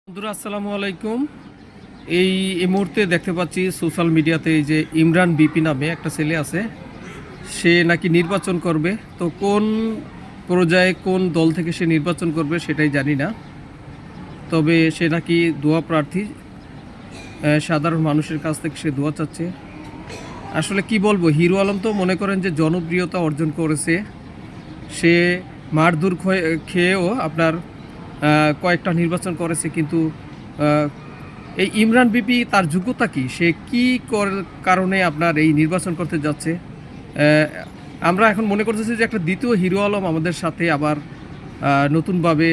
বন্ধুরা আসসালামু আলাইকুম। এই মুহূর্তে দেখতে পাচ্ছি সোশ্যাল মিডিয়াতে যে ইমরান বিপি নামে একটা ছেলে আছে, সে নাকি নির্বাচন করবে। তো কোন পর্যায়ে কোন দল থেকে সে নির্বাচন করবে সেটাই জানি না, তবে সে নাকি দোয়া প্রার্থী। সাধারণ মানুষের কাছ থেকে সে দোয়া চাচ্ছে। আসলে কি বলবো, হিরো আলম তো মনে করেন যে জনপ্রিয়তা অর্জন করেছে। সে মারধর খেয়েও আপনার কয়েকটা নির্বাচন করেছে, কিন্তু এই ইমরান বিপি তার যোগ্যতা কি, সে কি কারণে আপনার এই নির্বাচন করতে যাচ্ছে। আমরা এখন মনে করতেছি যে একটা দ্বিতীয় হিরো আলম আমাদের সাথে আবার নতুনভাবে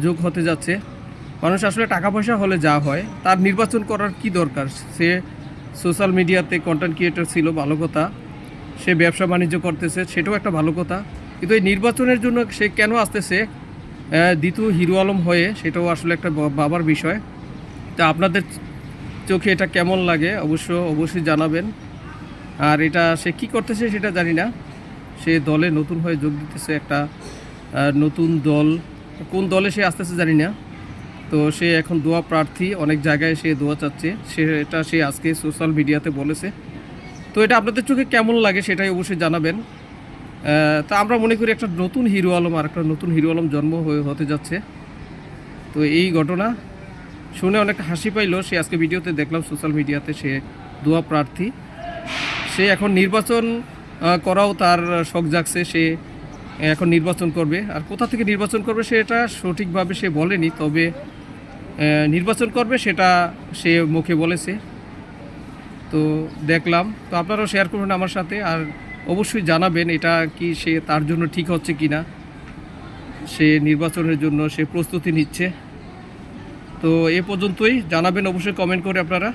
যোগ হতে যাচ্ছে। মানুষ আসলে টাকা পয়সা হলে যা হয়, তার নির্বাচন করার কি দরকার। সে সোশ্যাল মিডিয়াতে কন্টেন্ট ক্রিয়েটর ছিল, ভালো কথা। সে ব্যবসা বাণিজ্য করতেছে, সেটাও একটা ভালো কথা। কিন্তু এই নির্বাচনের জন্য সে কেন আসতেছে দ্বিতীয় হিরো আলম হয়ে, সেটাও আসলে একটা ভাবার বিষয়। তা আপনাদের চোখে এটা কেমন লাগে অবশ্যই জানাবেন। আর এটা সে কি করতেছে সেটা জানি না। সে দলে নতুন হয়ে যোগ দিতেছে, একটা নতুন দল, কোন দলে সে আসতেছে জানি না। তো সে এখন দোয়া প্রার্থী, অনেক জায়গায় সে দোয়া চাচ্ছে, সে আজকে সোশ্যাল মিডিয়াতে বলেছে। তো এটা আপনাদের চোখে কেমন লাগে সেটাই অবশ্যই জানাবেন। তা আমরা মনে করি একটা নতুন হিরো আলম, আর একটা নতুন হিরো আলম জন্ম হতে যাচ্ছে। তো এই ঘটনা শুনে অনেক হাসি পাইলো। সে আজকে ভিডিওতে দেখলাম সোশ্যাল মিডিয়াতে সে দোয়া প্রার্থী। সে এখন নির্বাচন করাও তার শখ জাগছে। সে এখন নির্বাচন করবে, আর কোথা থেকে নির্বাচন করবে সেটা সঠিকভাবে সে বলেনি, তবে নির্বাচন করবে সেটা সে মুখে বলেছে। তো দেখলাম, তো আপনারাও শেয়ার করবেন আমার সাথে, আর অবশ্যই জানাবেন এটা কি সে তার জন্য ঠিক হচ্ছে কি না, সে নির্বাচনের জন্য সে প্রস্তুতি নিচ্ছে। তো এ পর্যন্তই, জানাবেন অবশ্যই কমেন্ট করে আপনারা।